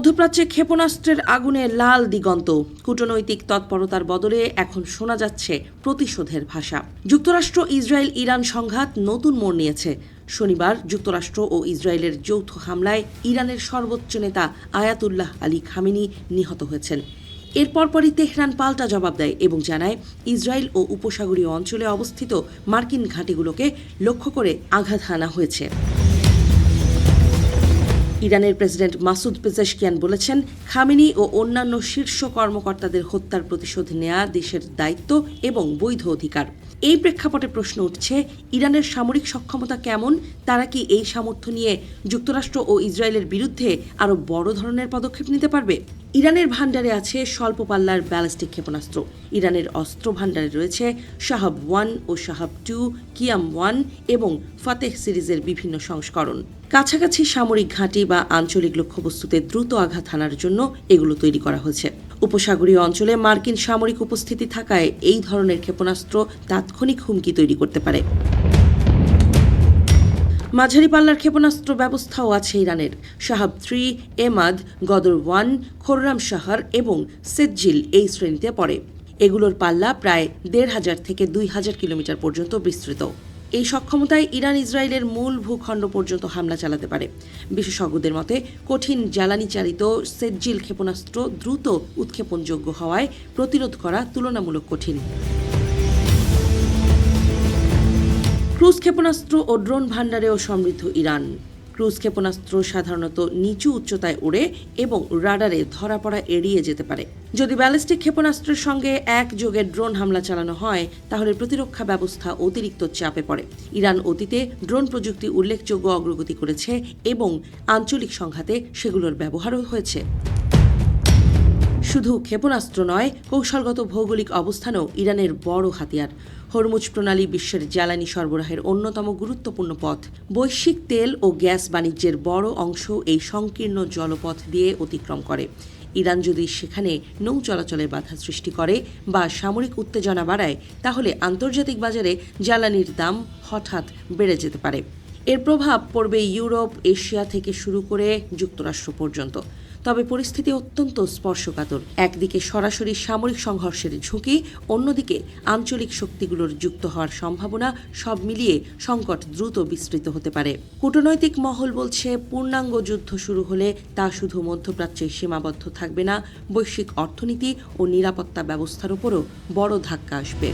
মধ্যপ্রাচ্যে ক্ষেপণাস্ত্রের আগুনে লাল দিগন্ত। কূটনৈতিক তৎপরতার বদলে এখন শোনা যাচ্ছে প্রতিশোধের ভাষা। যুক্তরাষ্ট্র ইসরায়েল ইরান সংঘাত নতুন মোড় নিয়েছে। শনিবার যুক্তরাষ্ট্র ও ইসরায়েলের যৌথ হামলায় ইরানের সর্বোচ্চ নেতা আয়াতুল্লাহ আলী খামেনি নিহত হয়েছেন। এর পরপরই তেহরান পাল্টা জবাব দেয় এবং জানায় ইসরায়েল ও উপসাগরীয় অঞ্চলে অবস্থিত মার্কিন ঘাঁটিগুলোকে লক্ষ্য করে আঘাত হানা হয়েছে। ইরানের প্রেসিডেন্ট মাসুদ পেজেশকিয়ান বলেছেন, খামেনি ও অন্যান্য শীর্ষ কর্মকর্তাদের হত্যার প্রতিশোধ নেওয়া দেশের দায়িত্ব এবং বৈধ অধিকার। এই প্রেক্ষাপটে প্রশ্ন উঠছে, ইরানের সামরিক সক্ষমতা কেমন? তারা কি এই সামর্থ্য নিয়ে যুক্তরাষ্ট্র ও ইসরায়েলের বিরুদ্ধে আরও বড় ধরনের পদক্ষেপ নিতে পারবে? ইরানের ভান্ডারে আছে স্বল্প পাল্লার ব্যালিস্টিক ক্ষেপণাস্ত্র। ইরানের অস্ত্র ভান্ডারে রয়েছে শাহাব 1 ও শাহাব 2, কিয়াম 1 এবং ফাতেহ সিরিজের বিভিন্ন সংস্করণ। কাছাকাছি সামরিক ঘাঁটি বা আঞ্চলিক লক্ষ্যবস্তুতে দ্রুত আঘাত হানার জন্য এগুলো তৈরি করা হয়েছে। উপসাগরীয় অঞ্চলে মার্কিন সামরিক উপস্থিতি থাকায় এই ধরনের ক্ষেপণাস্ত্র তাৎক্ষণিক হুমকি তৈরি করতে পারে। মাঝারি পাল্লার ক্ষেপণাস্ত্র ব্যবস্থাও আছে ইরানের। শাহাব 3, এমাদ, গদর 1, খোররাম শাহর এবং সেজ্জিল এই শ্রেণীতে পড়ে। এগুলোর পাল্লা প্রায় ১৫০০ থেকে ২০০০ কিলোমিটার পর্যন্ত বিস্তৃত। এই সক্ষমতায় ইরান ইসরায়েলের মূল ভূখণ্ড পর্যন্ত হামলা চালাতে পারে। বিশেষজ্ঞদের মতে, কঠিন জ্বালানি চালিত সেজ্জিল ক্ষেপণাস্ত্র দ্রুত উৎক্ষেপণযোগ্য হওয়ায় প্রতিরোধ করা তুলনামূলক কঠিন। ক্রুজ ক্ষেপণাস্ত্র ও ড্রোন ভান্ডারেও সমৃদ্ধ ইরান। ক্রুজ ক্ষেপণাস্ত্র সাধারণত নিচু উচ্চতায় ওড়ে এবং রাডারে ধরা পড়া এড়িয়ে যেতে পারে। যদি ব্যালিস্টিক ক্ষেপণাস্ত্রের সঙ্গে একযোগে ড্রোন হামলা চালানো হয়, তাহলে প্রতিরক্ষা ব্যবস্থা অতিরিক্ত চাপে পড়ে। ইরান অতীতে ড্রোন প্রযুক্তি উল্লেখযোগ্য অগ্রগতি করেছে এবং আঞ্চলিক সংঘাতে সেগুলোর ব্যবহারও হয়েছে। শুধু ক্ষেপণাস্ত্র নয়, কৌশলগত ভৌগোলিক অবস্থানও ইরানের বড় হাতিয়ার। হরমুজ প্রণালী বিশ্বের জ্বালানি সরবরাহের অন্যতম গুরুত্বপূর্ণ পথ। বৈশ্বিক তেল ও গ্যাস বাণিজ্যের বড় অংশ এই সংকীর্ণ জলপথ দিয়ে অতিক্রম করে। ইরান যদি সেখানে নৌ চলাচলের বাধা সৃষ্টি করে বা সামরিক উত্তেজনা বাড়ায়, তাহলে আন্তর্জাতিক বাজারে জ্বালানির দাম হঠাৎ বেড়ে যেতে পারে। এর প্রভাব পড়বে ইউরোপ, এশিয়া থেকে শুরু করে যুক্তরাষ্ট্র পর্যন্ত। তবে পরিস্থিতি অত্যন্ত স্পর্শকাতর। একদিকে সরাসরি সামরিক সংঘর্ষের ঝুঁকি, অন্যদিকে আঞ্চলিক শক্তিগুলোর যুক্ত হওয়ার সম্ভাবনা, সব মিলিয়ে সংকট দ্রুত বিস্তৃত হতে পারে। কূটনৈতিক মহল বলছে, পূর্ণাঙ্গ যুদ্ধ শুরু হলে তা শুধু মধ্যপ্রাচ্যে সীমাবদ্ধ থাকবে না, বৈশ্বিক অর্থনীতি ও নিরাপত্তা ব্যবস্থার উপরও বড় ধাক্কা আসবে।